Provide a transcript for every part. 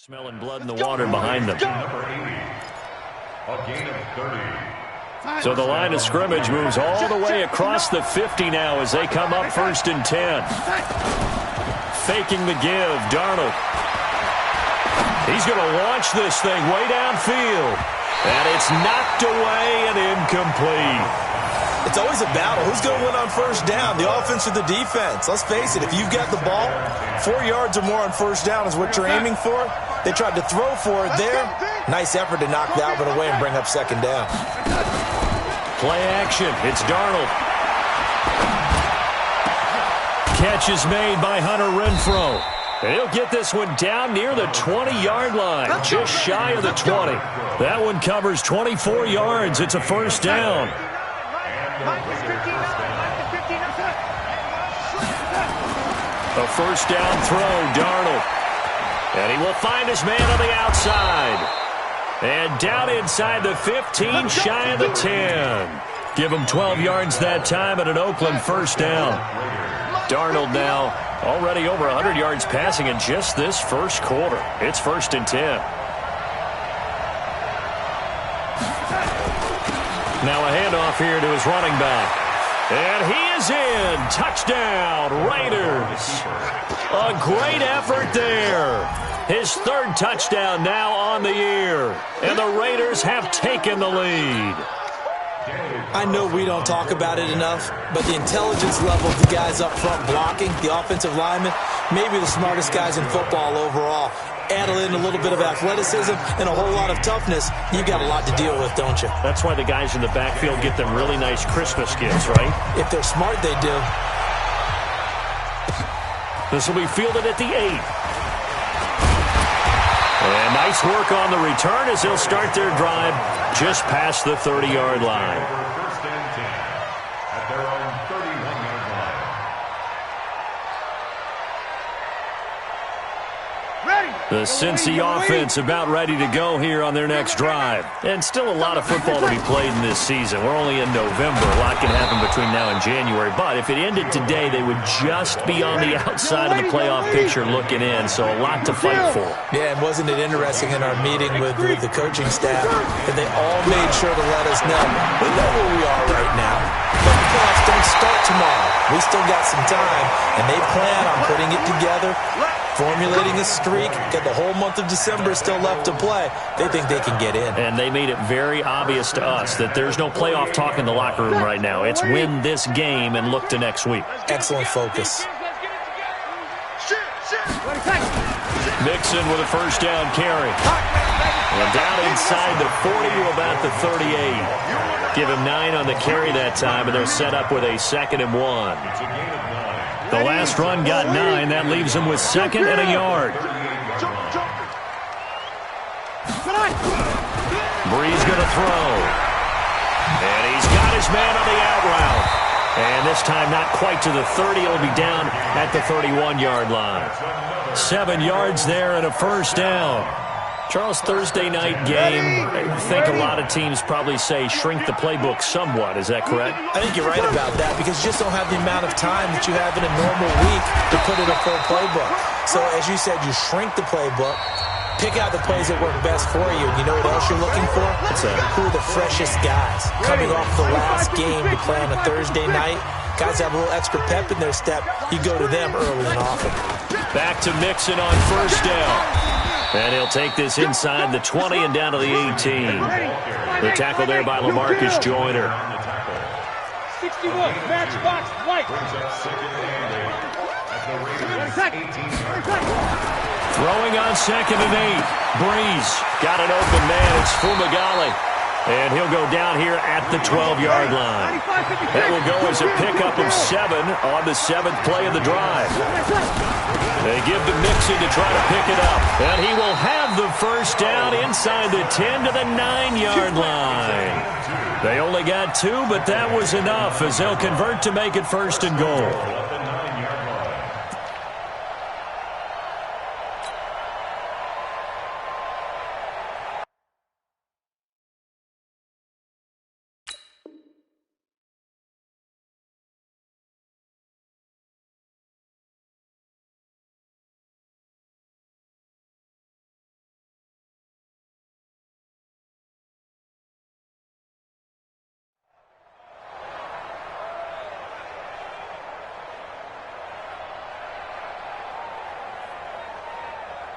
Smelling blood in the water behind them. A gain of 30. So the line of scrimmage moves all the way across the 50 now as they come up 1st and 10. Faking the give, Darnold. He's going to launch this thing way downfield. And it's knocked away and incomplete. It's always a battle. Who's going to win on first down, the offense or the defense? Let's face it, if you've got the ball, 4 yards or more on first down is what you're aiming for. They tried to throw for it there. Nice effort to knock that one away and bring up 2nd down. Play action. It's Darnold. Catch is made by Hunter Renfrow. And he'll get this one down near the 20-yard line, just shy of the 20. That one covers 24 yards. It's a first down. A first down throw, Darnold. And he will find his man on the outside. And down inside the 15, shy of the 10. Give him 12 yards that time at an Oakland first down. Darnold now already over 100 yards passing in just this first quarter. It's 1st and 10. Now a handoff here to his running back. And he is in. Touchdown, Raiders. A great effort there. His 3rd touchdown now on the year. And the Raiders have taken the lead. I know we don't talk about it enough, but the intelligence level of the guys up front blocking, the offensive linemen, maybe the smartest guys in football overall. Add in a little bit of athleticism and a whole lot of toughness, you've got a lot to deal with, don't you? That's why the guys in the backfield get them really nice Christmas gifts, right? If they're smart, they do. This will be fielded at the 8. And nice work on the return as they'll start their drive just past the 30-yard line. First and 10 at their own 31-yard line. The Cincy offense about ready to go here on their next drive. And still a lot of football to be played in this season. We're only in November. A lot can happen between now and January. But if it ended today, they would just be on the outside of the playoff picture looking in. So a lot to fight for. Yeah, and wasn't it interesting in our meeting with the coaching staff that they all made sure to let us know. We know where we are right now. But the playoffs don't start tomorrow. We still got some time, and they plan on putting it together, formulating a streak, got the whole month of December still left to play. They think they can get in. And they made it very obvious to us that there's no playoff talk in the locker room right now. It's win this game and look to next week. Excellent focus. Mixon with a first down carry. And down inside the 40 to about the 38. Give him 9 on the carry that time, and they'll set up with a 2nd and 1. The last run got 9. That leaves him with 2nd and a yard. Breeze going to throw. And he's got his man on the out route. And this time not quite to the 30. It'll be down at the 31-yard line. 7 yards there and a first down. Charles, Thursday night game, I think a lot of teams probably say shrink the playbook somewhat. Is that correct? I think you're right about that because you just don't have the amount of time that you have in a normal week to put in a full playbook. So as you said, you shrink the playbook, pick out the plays that work best for you. You know what else you're looking for? Who are the freshest guys? Coming off the last game to play on a Thursday night, guys have a little extra pep in their step. You go to them early and often. Back to Mixon on first down. And he'll take this inside the 20 and down to the 18. The tackle there by LaMarcus Joyner. 61, matchbox, white. Throwing on 2nd and 8. Breeze got an open man. It's Fumagalli. And he'll go down here at the 12-yard line. That will go as a pickup of 7 on the 7th play of the drive. They give to Mixon to try to pick it up. And he will have the first down inside the 10 to the 9-yard line. They only got 2, but that was enough as they'll convert to make it 1st and goal.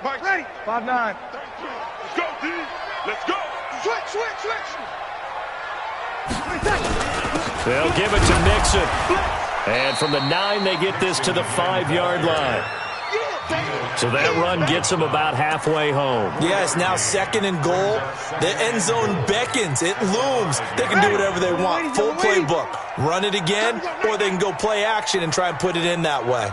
Mike, ready. 5-9. Let's go, D. Let's go. Switch. They'll give it to Nixon. And from the 9, they get this to the 5-yard line. So that run gets them about halfway home. Yeah, it's now 2nd and goal. The end zone beckons. It looms. They can do whatever they want. Full playbook. Run it again, or they can go play action and try and put it in that way.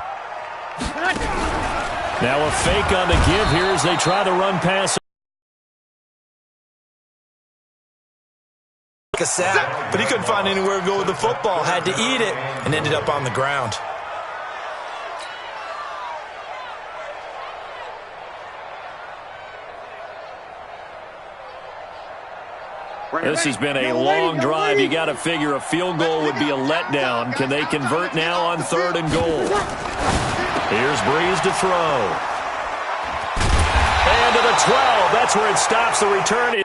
Now a fake on the give here as they try to run pass. A sack, but he couldn't find anywhere to go with the football. Had to eat it and ended up on the ground. This has been a long drive. You got to figure a field goal would be a letdown. Can they convert now on 3rd and goal? Here's Breeze to throw. And to the 12. That's where it stops the return.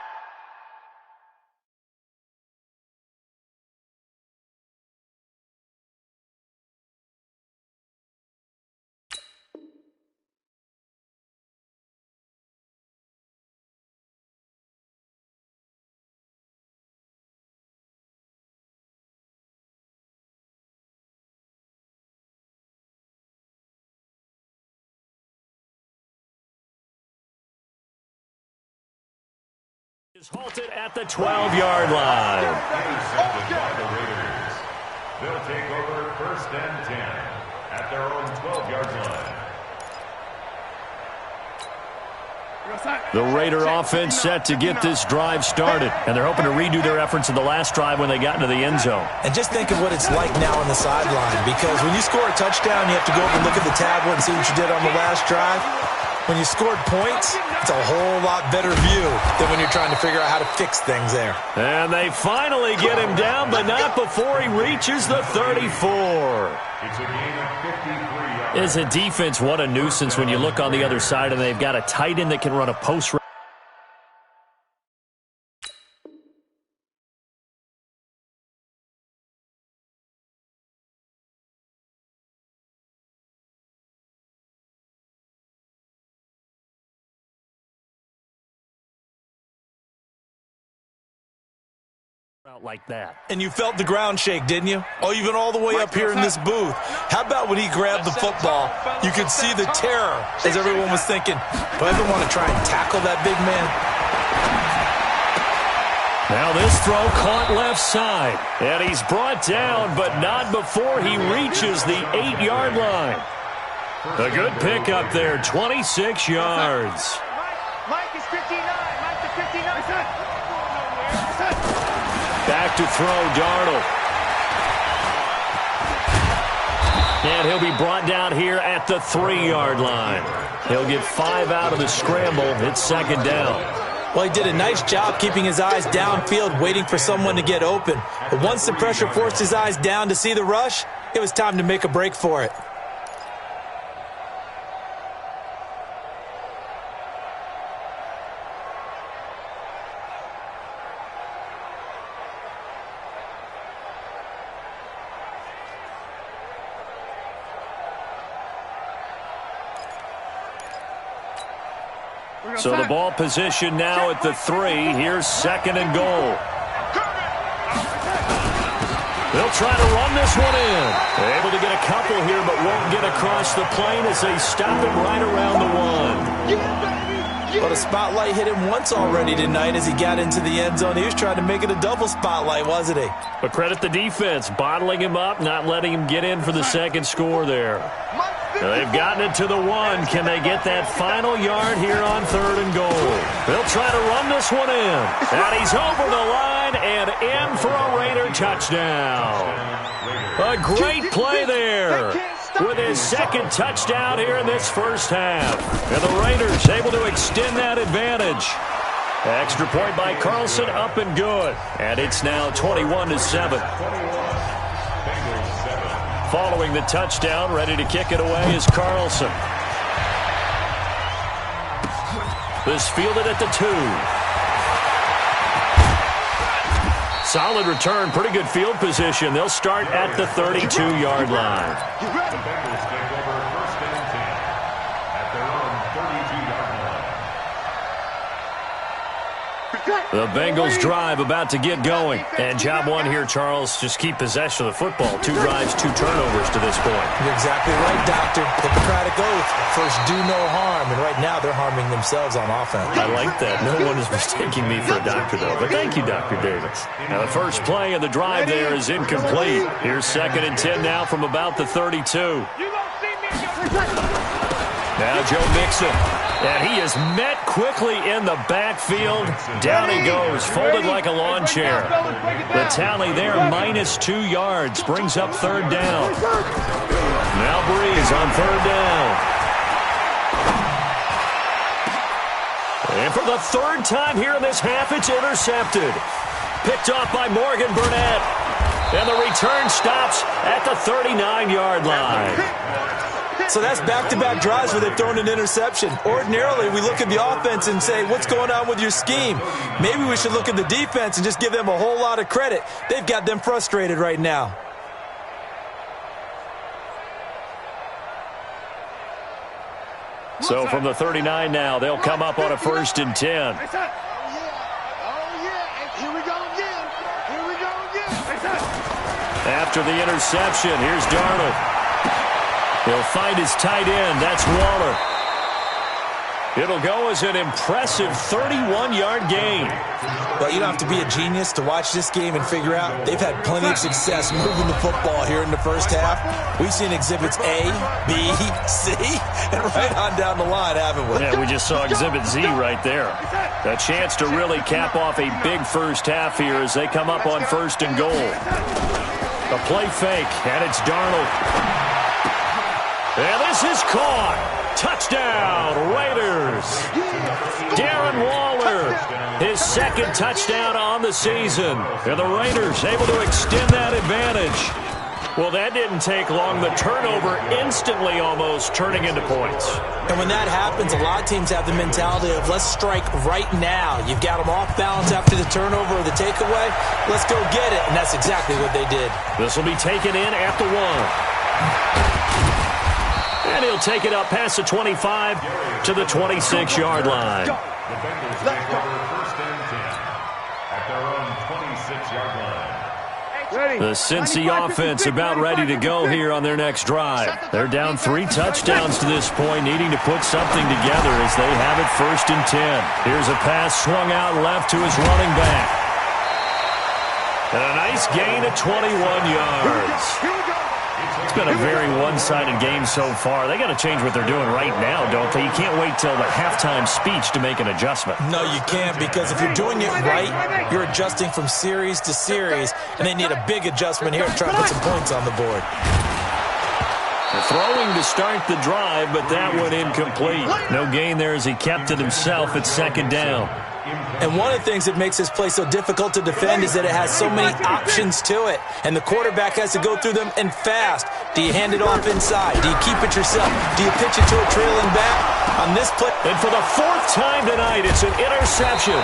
Is halted at the 12-yard line. They'll take over 1st and 10 at their own 12-yard line. The Raider offense set to get this drive started, and they're hoping to redo their efforts in the last drive when they got into the end zone. And just think of what it's like now on the sideline, because when you score a touchdown, you have to go up and look at the tablet and see what you did on the last drive. When you scored points, it's a whole lot better view than when you're trying to figure out how to fix things there. And they finally get him down, but not before he reaches the 34. It's a gain of 53 yards. As a defense, what a nuisance when you look on the other side and they've got a tight end that can run a post. Out like that. And you felt the ground shake, didn't you? Oh, you've been all the way up here in this booth. How about when he grabbed the football? You could see the terror as everyone was thinking, do I ever want to try and tackle that big man? Now this throw caught left side. And he's brought down, but not before he reaches the 8-yard line. A good pickup there, 26 yards. Mike is 59. Mike is 59. Back to throw, Darnold. And he'll be brought down here at the 3-yard line. He'll get 5 out of the scramble. It's 2nd down. Well, he did a nice job keeping his eyes downfield, waiting for someone to get open. But once the pressure forced his eyes down to see the rush, it was time to make a break for it. So the ball position now at the 3. Here's 2nd and goal. They'll try to run this one in. They're able to get a couple here, but won't get across the plane as they stop him right around the 1. But a spotlight hit him once already tonight as he got into the end zone. He was trying to make it a double spotlight, wasn't he? But credit the defense, bottling him up, not letting him get in for the 2nd score there. They've gotten it to the 1. Can they get that final yard here on 3rd and goal? They'll try to run this one in. And he's over the line and in for a Raider touchdown. A great play there with his 2nd touchdown here in this first half. And the Raiders able to extend that advantage. Extra point by Carlson, up and good. And it's now 21-7. Following the touchdown, ready to kick it away is Carlson. This fielded at the 2. Solid return, pretty good field position. They'll start at the 32-yard line. The Bengals take over 1st and 10 at their own 32-yard line. The Bengals drive about to get going. And job one here, Charles, just keep possession of the football. 2 drives, 2 turnovers to this point. You're exactly right, Doctor. Hippocratic oath. First, do no harm. And right now, they're harming themselves on offense. I like that. No one is mistaking me for a doctor, though. But thank you, Dr. Davis. Now, the first play of the drive there is incomplete. Here's 2nd and 10 now from about the 32. Now Joe Mixon. And he is met quickly in the backfield. Down he goes, folded like a lawn chair. The tally there, -2 yards, brings up 3rd down. Now Breeze on 3rd down. And for the 3rd time here in this half, it's intercepted. Picked off by Morgan Burnett. And the return stops at the 39-yard line. So that's back-to-back drives where they've thrown an interception. Ordinarily, we look at the offense and say, what's going on with your scheme? Maybe we should look at the defense and just give them a whole lot of credit. They've got them frustrated right now. So from the 39 now, they'll come up on a 1st and 10. After the interception, here's Darnold. He'll find his tight end. That's Waller. It'll go as an impressive 31-yard gain. Well, you don't have to be a genius to watch this game and figure out they've had plenty of success moving the football here in the first half. We've seen exhibits A, B, C, and right on down the line, haven't we? Yeah, we just saw exhibit Z right there. A chance to really cap off a big first half here as they come up on 1st and goal. A play fake, and it's Darnold. And this is caught. Touchdown, Raiders. Darren Waller, his 2nd touchdown on the season. And the Raiders able to extend that advantage. Well, that didn't take long. The turnover instantly almost turning into points. And when that happens, a lot of teams have the mentality of let's strike right now. You've got them off balance after the turnover or the takeaway. Let's go get it. And that's exactly what they did. This will be taken in at the 1. And he'll take it up past the 25 to the 26-yard line. The Bengals take over 1st and 10 at their own 26-yard line. The Cincy offense about ready to go here on their next drive. They're down 3 touchdowns to this point, needing to put something together as they have it 1st and 10. Here's a pass swung out left to his running back. And a nice gain of 21 yards. It's been a very one-sided game so far. They got to change what they're doing right now, don't they? You can't wait till the halftime speech to make an adjustment. No, you can't, because if you're doing it right, you're adjusting from series to series, and they need a big adjustment here to try to put some points on the board. They're throwing to start the drive, but that one incomplete. No gain there as he kept it himself at 2nd down. And one of the things that makes this play so difficult to defend is that it has so many options to it. And the quarterback has to go through them and fast. Do you hand it off inside? Do you keep it yourself? Do you pitch it to a trailing back? On this play. And for the 4th time tonight, it's an interception.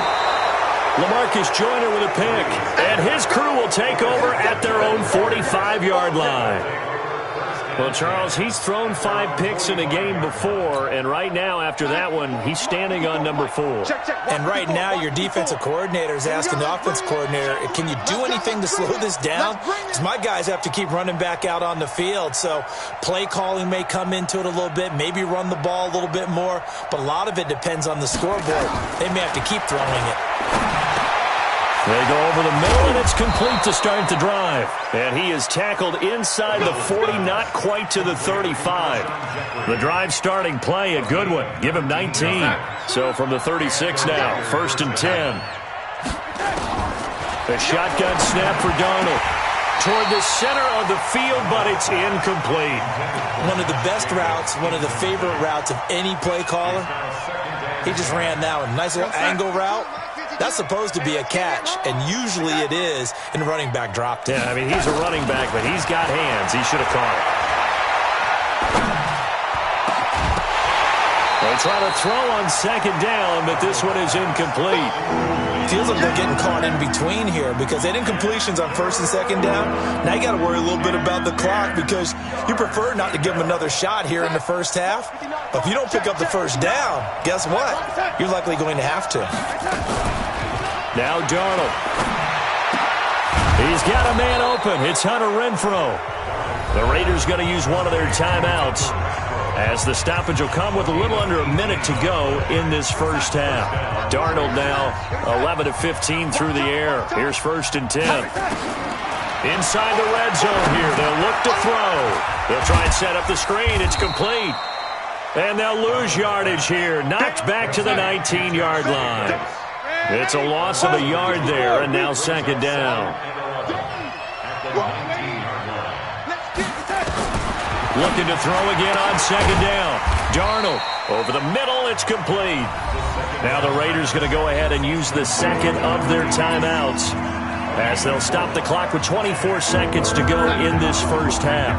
LaMarcus Joyner with a pick. And his crew will take over at their own 45-yard line. Well, Charles, he's thrown 5 picks in a game before, and right now, after that one, he's standing on number 4. And right now, your defensive coordinator is asking the offense coordinator, can you do anything to slow this down? Because my guys have to keep running back out on the field, so play calling may come into it a little bit, maybe run the ball a little bit more, but a lot of it depends on the scoreboard. They may have to keep throwing it. They go over the middle, and it's complete to start the drive. And he is tackled inside the 40, not quite to the 35. The drive starting play, a good one. Give him 19. So from the 36 now, 1st and 10. The shotgun snap for Darnold. Toward the center of the field, but it's incomplete. One of the best routes, one of the favorite routes of any play caller. He just ran that one. Nice little angle route. That's supposed to be a catch, and usually it is, and the running back dropped it. Yeah, I mean, he's a running back, but he's got hands. He should have caught it. They try to throw on 2nd down, but this one is incomplete. Feels like they're getting caught in between here because they did incompletions on 1st and 2nd down. Now you got to worry a little bit about the clock because you prefer not to give them another shot here in the first half. But if you don't pick up the 1st down, guess what? You're likely going to have to. Now Darnold. He's got a man open. It's Hunter Renfrow. The Raiders going to use one of their timeouts as the stoppage will come with a little under a minute to go in this first half. Darnold now 11 of 15 through the air. Here's 1st and 10. Inside the red zone here. They'll look to throw. They'll try and set up the screen. It's complete. And they'll lose yardage here. Knocked back to the 19-yard line. It's a loss of a yard there, and now 2nd down. Looking to throw again on 2nd down. Darnold over the middle. It's complete. Now the Raiders going to go ahead and use the 2nd of their timeouts as they'll stop the clock with 24 seconds to go in this first half.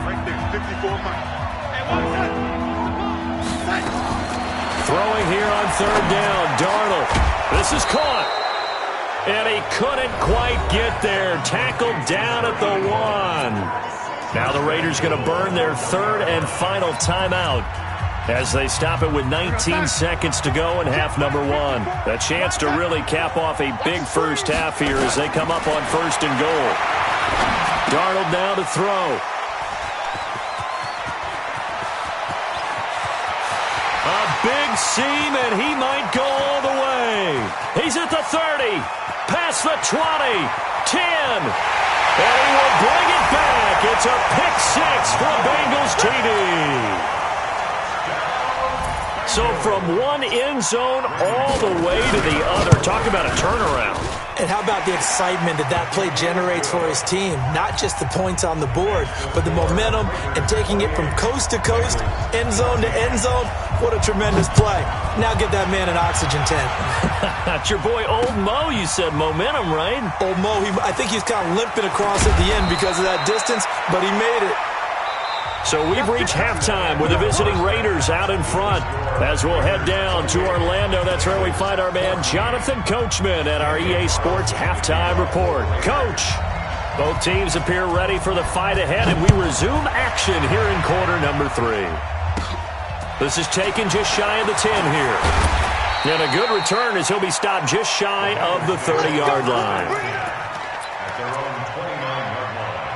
Throwing here on 3rd down. Darnold. This is caught. And he couldn't quite get there. Tackled down at the 1. Now the Raiders going to burn their 3rd and final timeout as they stop it with 19 seconds to go in half number 1. A chance to really cap off a big first half here as they come up on 1st and goal. Darnold now to throw. A big seam, and he might go all the way. He's at the 30, past the 20, 10. And he will bring it back. It's a pick 6 for a Bengals TD. So from one end zone all the way to the other. Talk about a turnaround. And how about the excitement that play generates for his team? Not just the points on the board, but the momentum and taking it from coast to coast, end zone to end zone. What a tremendous play. Now get that man an oxygen tent. That's your boy Old Mo. You said momentum, right? Old Mo, I think he's kind of limping across at the end because of that distance, but he made it. So we've reached halftime with the visiting Raiders out in front. As we'll head down to Orlando, that's where we find our man Jonathan Coachman at our EA Sports Halftime Report. Coach, both teams appear ready for the fight ahead, and we resume action here in quarter number 3. This is taken just shy of the 10 here. And a good return as he'll be stopped just shy of the 30-yard line. At their own 29-yard line.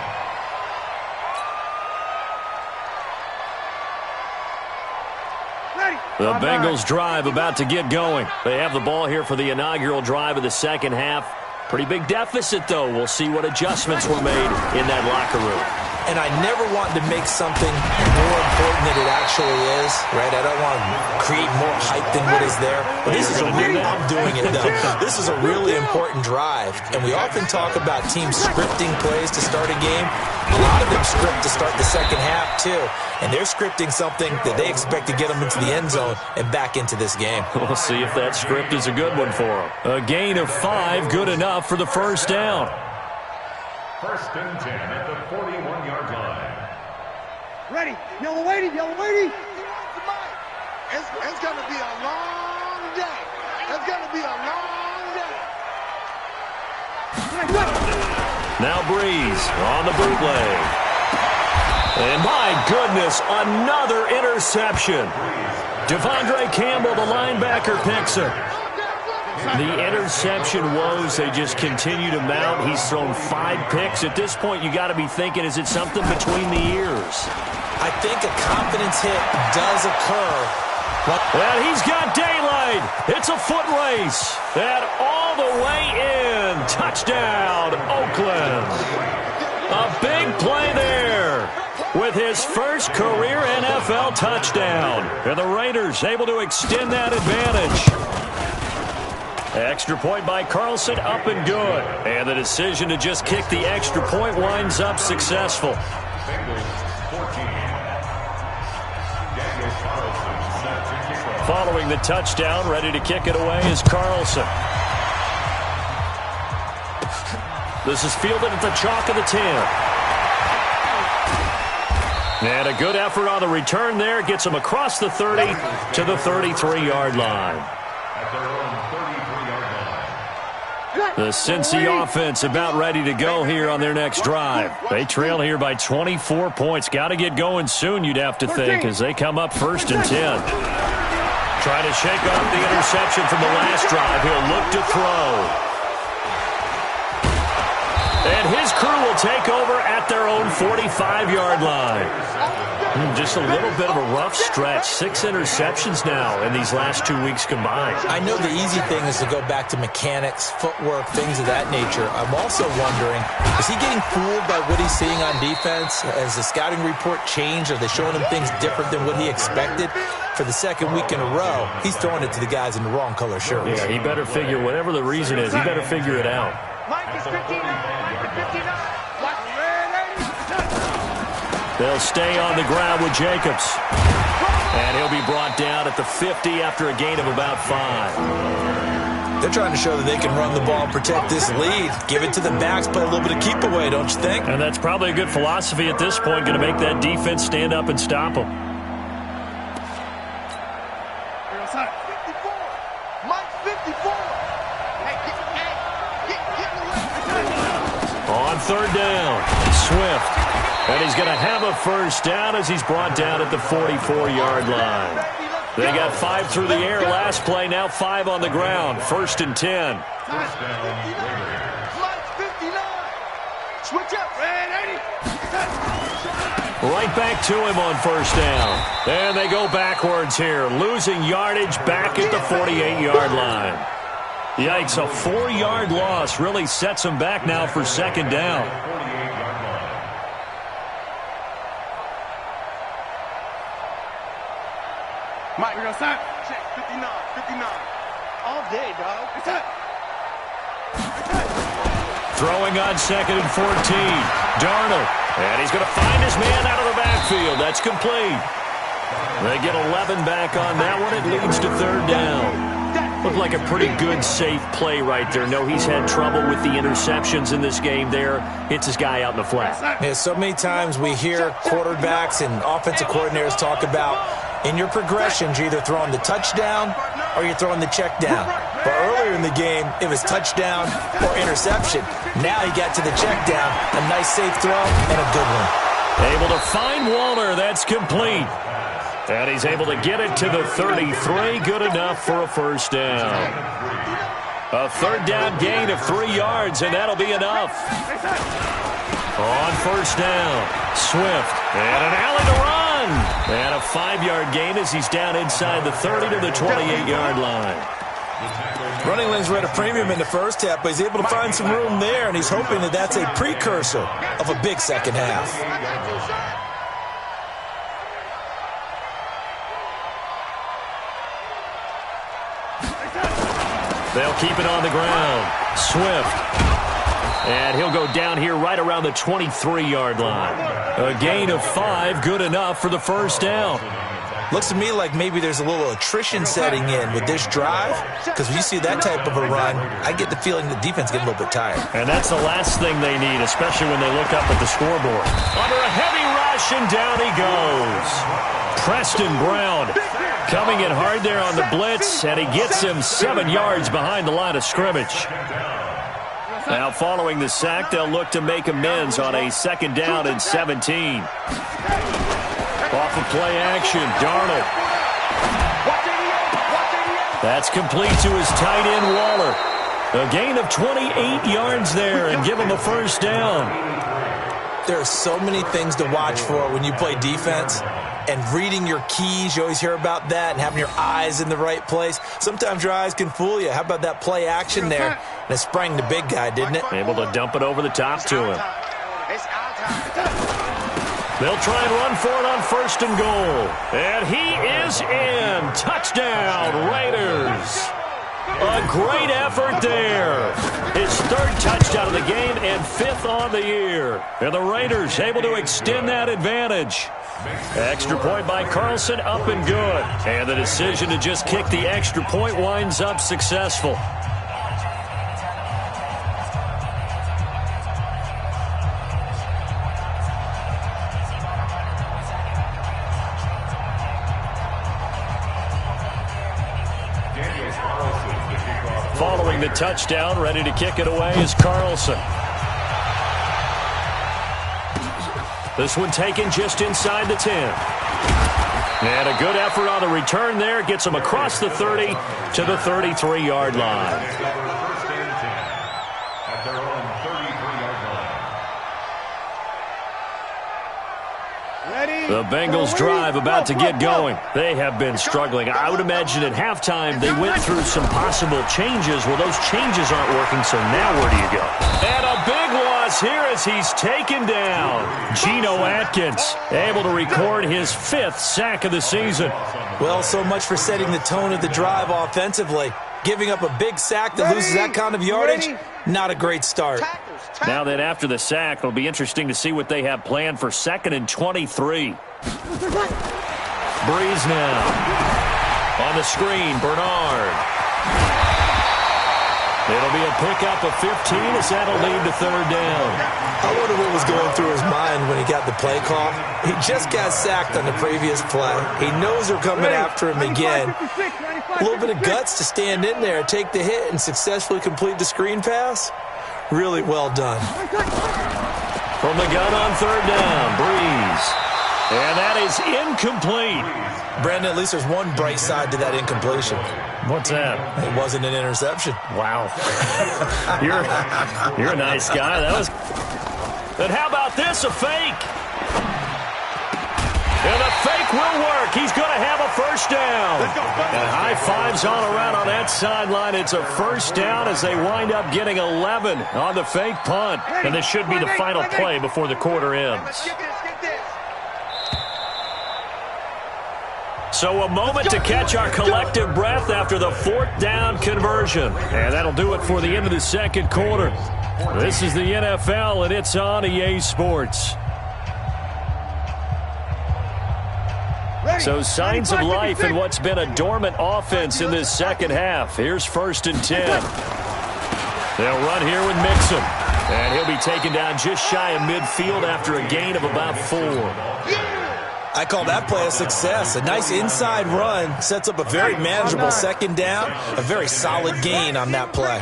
The Bengals drive about to get going. They have the ball here for the inaugural drive of the second half. Pretty big deficit, though. We'll see what adjustments were made in that locker room. And I never want to make something more important than it actually is, right? I don't want to create more hype than what is there. But this is a really, I'm doing it, though. This is a really important drive. And we often talk about teams scripting plays to start a game. A lot of them script to start the second half, too. And they're scripting something that they expect to get them into the end zone and back into this game. We'll see if that script is a good one for them. A gain of 5, good enough for the first down. 1st and 10 at the 41-yard line. Ready. Yellow lady. Yellow lady. It's going to be a long day. It's going to be a long day. Now Breeze on the bootleg. And my goodness, another interception. Devondre Campbell, the linebacker, picks it. The interception woes, they just continue to mount. He's thrown 5 picks. At this point, you got to be thinking, is it something between the ears? I think a confidence hit does occur. Well, he's got daylight. It's a foot race. And all the way in. Touchdown, Oakland. A big play there with his first career NFL touchdown. And the Raiders able to extend that advantage. Extra point by Carlson, up and good. And the decision to just kick the extra point winds up successful. Following the touchdown, ready to kick it away is Carlson. This is fielded at the chalk of the 10. And a good effort on the return there. Gets him across the 30 to the 33-yard line. The Cincy offense about ready to go here on their next drive. They trail here by 24 points. Got to get going soon, you'd have to think, as they come up 1st and 10. Trying to shake off the interception from the last drive. He'll look to throw. And his crew will take over at their own 45-yard line. Just a little bit of a rough stretch. 6 interceptions now in these last 2 weeks combined. I know the easy thing is to go back to mechanics, footwork, things of that nature. I'm also wondering, is he getting fooled by what he's seeing on defense? Has the scouting report changed? Are they showing him things different than what he expected? For the second week in a row, he's throwing it to the guys in the wrong color shirts. Yeah, he better figure, whatever the reason is, he better figure it out. Mike is 59. Mike is 59. They'll stay on the ground with Jacobs. And he'll be brought down at the 50 after a gain of about 5. They're trying to show that they can run the ball and protect this lead. Give it to the backs, play a little bit of keep away, don't you think? And that's probably a good philosophy at this point, going to make that defense stand up and stop them. 54. Mike 54. On third down, Swift. And he's going to have a first down as he's brought down at the 44-yard line. They got 5 through the air last play, now 5 on the ground. 1st and 10. Mike 59. Switch up, Red 80. Right back to him on first down. And they go backwards here, losing yardage back at the 48-yard line. Yikes, a 4-yard loss really sets them back now for second down. Mike, we're going to sign. Check 59. 59. All day, dog. Throwing on 2nd and 14. Darnold. And he's going to find his man out of the backfield. That's complete. They get 11 back on that one. It leads to third down. Looked like a pretty good, safe play right there. No, he's had trouble with the interceptions in this game there. Hits his guy out in the flat. Yeah, so many times we hear quarterbacks and offensive coordinators talk about in your progressions, you're either throwing the touchdown or you're throwing the check down. But earlier in the game, it was touchdown or interception. Now he got to the check down, a nice safe throw, and a good one. Able to find Waller. That's complete. And he's able to get it to the 33. Good enough for a first down. A third down gain of 3 yards, and that'll be enough. On first down, Swift. And an alley to run. And a 5-yard gain as he's down inside the 30 to the 28-yard line. Running lanes were at a premium in the first half, but he's able to find some room there, and he's hoping that that's a precursor of a big second half. They'll keep it on the ground. Swift. And he'll go down here right around the 23-yard line. A gain of 5, good enough for the first down. Looks to me like maybe there's a little attrition setting in with this drive, because when you see that type of a run, I get the feeling the defense gets a little bit tired. And that's the last thing they need, especially when they look up at the scoreboard. Under a heavy rush, and down he goes. Preston Brown coming in hard there on the blitz, and he gets him 7 yards behind the line of scrimmage. Now following the sack, they'll look to make amends on a 2nd down and 17. Off of play action, Darnold. That's complete to his tight end, Waller. A gain of 28 yards there and give him a first down. There are so many things to watch for when you play defense. And reading your keys, you always hear about that, and having your eyes in the right place. Sometimes your eyes can fool you. How about that play action there? And it sprang the big guy, didn't it? Able to dump it over the top to him. They'll try and run for it on 1st and goal. And he is in. Touchdown, Raiders. A great effort there. His 3rd touchdown of the game and 5th on the year. And the Raiders able to extend that advantage. Extra point by Carlson, up and good. And the decision to just kick the extra point winds up successful. Following the touchdown, ready to kick it away is Carlson. This one taken just inside the 10. And a good effort on the return there. Gets him across the 30 to the 33-yard line. The Bengals drive about to get going. They have been struggling. I would imagine at halftime they went through some possible changes. Well, those changes aren't working, so now where do you go? And a big loss here as he's taken down. Geno Atkins able to record his 5th sack of the season. Well, so much for setting the tone of the drive offensively. Giving up a big sack that loses that kind of yardage, not a great start. Now that after the sack, it'll be interesting to see what they have planned for 2nd and 23. Breeze now. On the screen, Bernard. It'll be a pickup of 15 as that'll lead to 3rd down. I wonder what was going through his mind when he got the play call. He just got sacked on the previous play. He knows they're coming after him again. A little bit of guts to stand in there, take the hit, and successfully complete the screen pass. Really well done. From the gun on 3rd down, Breeze. And that is incomplete. Brandon, at least there's one bright side to that incompletion. What's that? It wasn't an interception. Wow. You're a nice guy. That was. And how about this? A fake. And the fake will work. He's going to have a 1st down. And high fives all around on that sideline. It's a 1st down as they wind up getting 11 on the fake punt. And this should be the final play before the quarter ends. So a moment to catch our collective breath after the 4th down conversion. And that'll do it for the end of the 2nd quarter. This is the NFL, and it's on EA Sports. So signs of life in what's been a dormant offense in this 2nd half. Here's 1st and 10. They'll run here with Mixon. And he'll be taken down just shy of midfield after a gain of about 4. I call that play a success. A nice inside run sets up a very manageable 2nd down. A very solid gain on that play.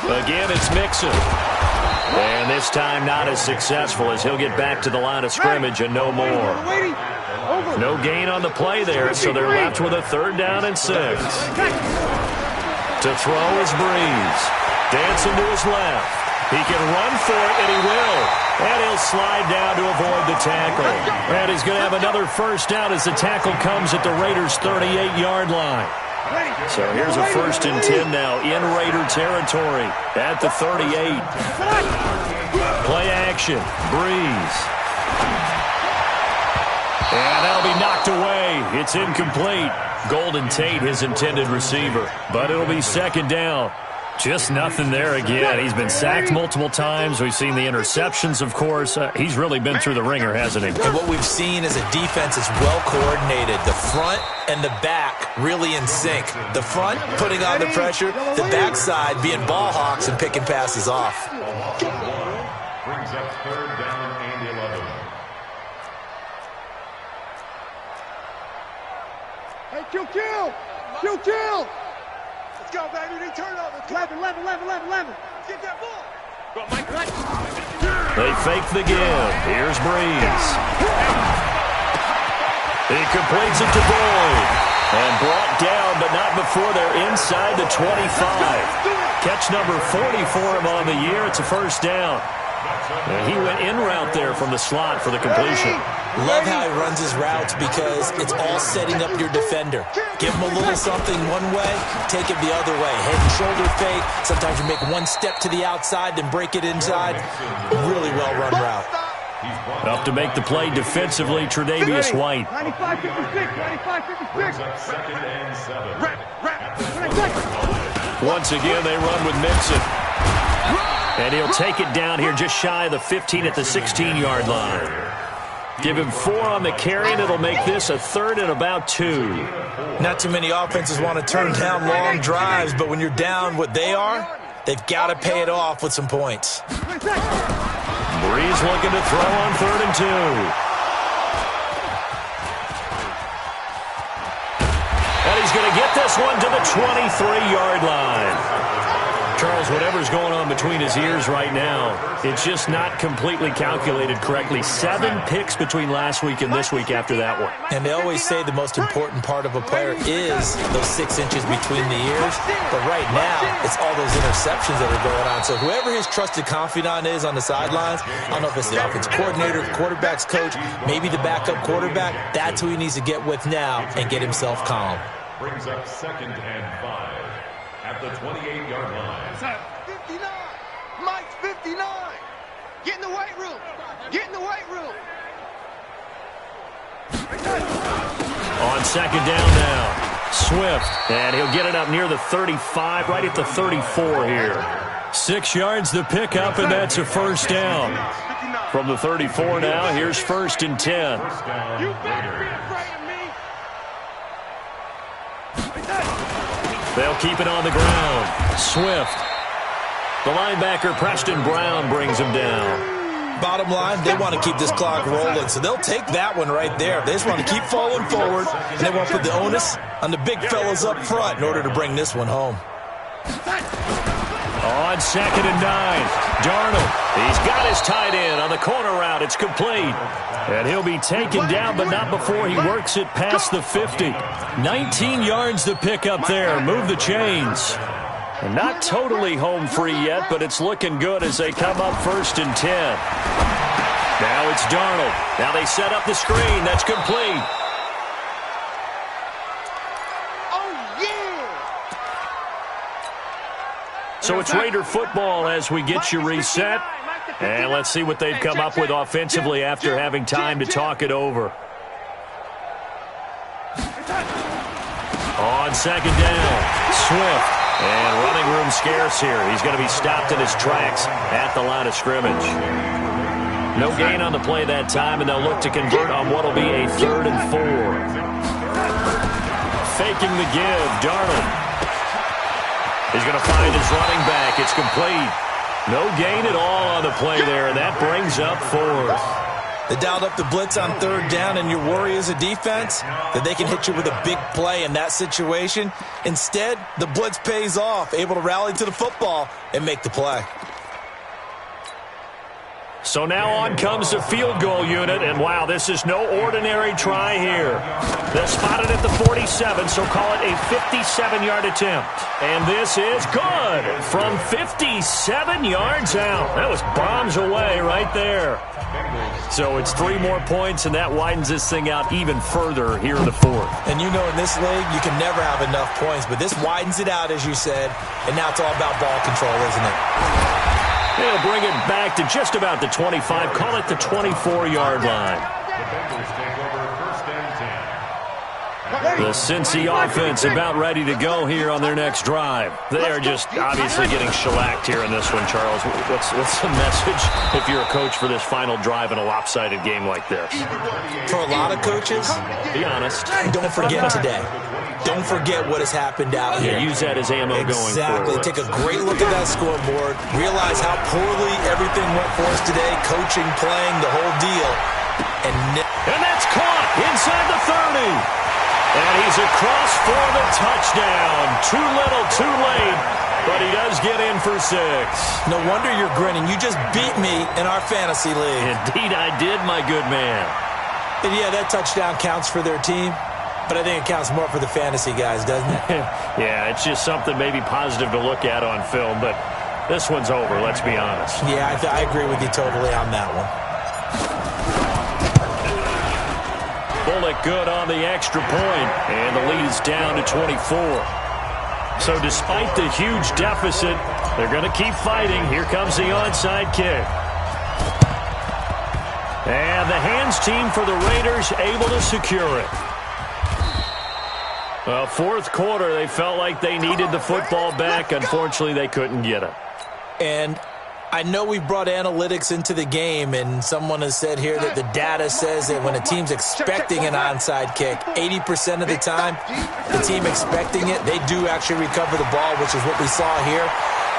Again, it's Mixon. And this time not as successful as he'll get back to the line of scrimmage and no more. No gain on the play there, so they're left with a 3rd down and 6. To throw is Breeze. Dancing to his left. He can run for it, and he will. And he'll slide down to avoid the tackle. And he's going to have another 1st down as the tackle comes at the Raiders' 38-yard line. So here's a 1st and 10 now in Raider territory at the 38. Play action. Breeze. And that'll be knocked away. It's incomplete. Golden Tate, his intended receiver. But it'll be 2nd down. Just nothing there again. He's been sacked multiple times. We've seen the interceptions, of course. He's really been through the ringer, hasn't he? And what we've seen is a defense that's well coordinated. The front and the back really in sync. The front putting on the pressure, the backside being ball hawks and picking passes off. Brings up 3rd down and 11. Hey, kill. Let's go, baby. They turn over. 11. Get that ball. Go, Mike. They fake the give. Here's Breeze. He completes it to Boyd. And brought down, but not before they're inside the 25. Catch number 40 for him on the year. It's a 1st down. And he went in route there from the slot for the completion. Love how he runs his routes because it's all setting up your defender. Give him a little something one way, take it the other way. Head and shoulder fake. Sometimes you make one step to the outside, then break it inside. Really well-run route. Up to make the play defensively, Tre'Davious White. 95-56. Brings up 2nd and 7. Once again, they run with Mixon. And he'll take it down here just shy of the 15 at the 16-yard line. Give him 4 on the carry, and it'll make this a 3rd and about 2. Not too many offenses want to turn down long drives, but when you're down what they are, they've got to pay it off with some points. Breeze looking to throw on 3rd and 2. And he's going to get this one to the 23-yard line. Charles, whatever's going on between his ears right now, it's just not completely calculated correctly. 7 picks between last week and this week after that one. And they always say the most important part of a player is those 6 inches between the ears. But right now, it's all those interceptions that are going on. So whoever his trusted confidant is on the sidelines, I don't know if it's the offensive coordinator, the quarterback's coach, maybe the backup quarterback, that's who he needs to get with now and get himself calm. Brings up 2nd and 5 at the 28-yard line. 59. Mike's 59. Get in the weight room. Get in the weight room. On 2nd down now, Swift, and he'll get it up near the 35, right at the 34 here. 6 yards the pickup, and that's a 1st down. From the 34 now, here's 1st and 10. You better be afraid of me. They'll keep it on the ground. Swift. The linebacker, Preston Brown, brings him down. Bottom line, they want to keep this clock rolling, so they'll take that one right there. They just want to keep falling forward, and they want to put the onus on the big fellas up front in order to bring this one home. On 2nd and 9, Darnold. He's got his tight end on the corner route. It's complete. And he'll be taken down, but not before he works it past the 50. 19 yards to pick up there. Move the chains. And not totally home free yet, but it's looking good as they come up 1st and 10. Now it's Darnold. Now they set up the screen. That's complete. So it's Raider football as we get you reset. And let's see what they've come up with offensively after having time to talk it over. On 2nd down, Swift. And running room scarce here. He's going to be stopped in his tracks at the line of scrimmage. No gain on the play that time, and they'll look to convert on what will be a 3rd and 4. Faking the give, Darnold. He's going to find his running back. It's complete. No gain at all on the play there, and that brings up 4th. They dialed up the blitz on 3rd down, and your worry as a defense that they can hit you with a big play in that situation. Instead, the blitz pays off, able to rally to the football and make the play. So now on comes the field goal unit, and wow, this is no ordinary try here. They're spotted at the 47, so call it a 57-yard attempt. And this is good from 57 yards out. That was bombs away right there. So it's 3 more points, and that widens this thing out even further here in the 4th. And you know in this league, you can never have enough points, but this widens it out, as you said, and now it's all about ball control, isn't it? They'll bring it back to just about the 25. Call it the 24-yard line. The Cincy offense about ready to go here on their next drive. They are just obviously getting shellacked here in this one, Charles. What's the message if you're a coach for this final drive in a lopsided game like this? For a lot of coaches, be honest. Don't forget today. Don't forget what has happened out here. Yeah, use that as ammo going forward. Exactly. Take a great look at that scoreboard. Realize how poorly everything went for us today. Coaching, playing, the whole deal. And that's caught inside the 30. And he's across for the touchdown. Too little, too late. But he does get in for 6. No wonder you're grinning. You just beat me in our fantasy league. Indeed I did, my good man. And yeah, that touchdown counts for their team. But I think it counts more for the fantasy guys, doesn't it? Yeah, it's just something maybe positive to look at on film, but this one's over, let's be honest. Yeah, I agree with you totally on that one. Bullock good on the extra point, and the lead is down to 24. So despite the huge deficit, they're going to keep fighting. Here comes the onside kick. And the hands team for the Raiders able to secure it. Well, 4th quarter, they felt like they needed the football back. Unfortunately, they couldn't get it. And I know we brought analytics into the game, and someone has said here that the data says that when a team's expecting an onside kick, 80% of the time, the team expecting it, they do actually recover the ball, which is what we saw here.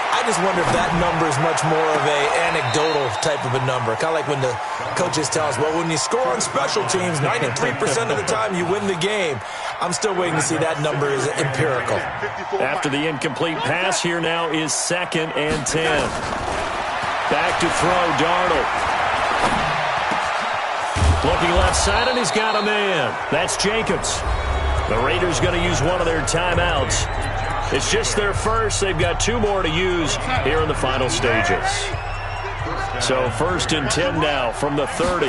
I just wonder if that number is much more of a anecdotal type of a number. Kind of like when the coaches tell us, well, when you score on special teams, 93% of the time you win the game. I'm still waiting to see that number is empirical. After the incomplete pass, here now is 2nd and 10. Back to throw, Darnold. Looking left side, and he's got a man. That's Jacobs. The Raiders going to use one of their timeouts. It's just their first. They've got 2 more to use here in the final stages. So 1st and 10 now from the 30.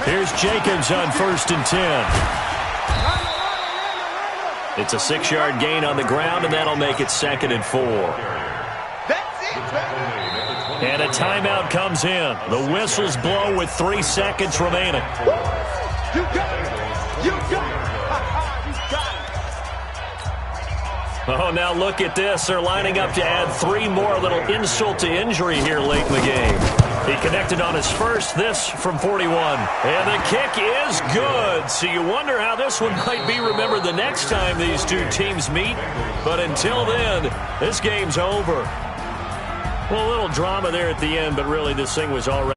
Here's Jacobs on 1st and 10. It's a 6-yard gain on the ground, and that'll make it 2nd and 4. And a timeout comes in. The whistles blow with 3 seconds remaining. You got it. You got it. Oh, now look at this. They're lining up to add 3 more, a little insult to injury here late in the game. He connected on his first, this from 41. And the kick is good. So you wonder how this one might be remembered the next time these 2 teams meet. But until then, this game's over. Well, a little drama there at the end, but really this thing was already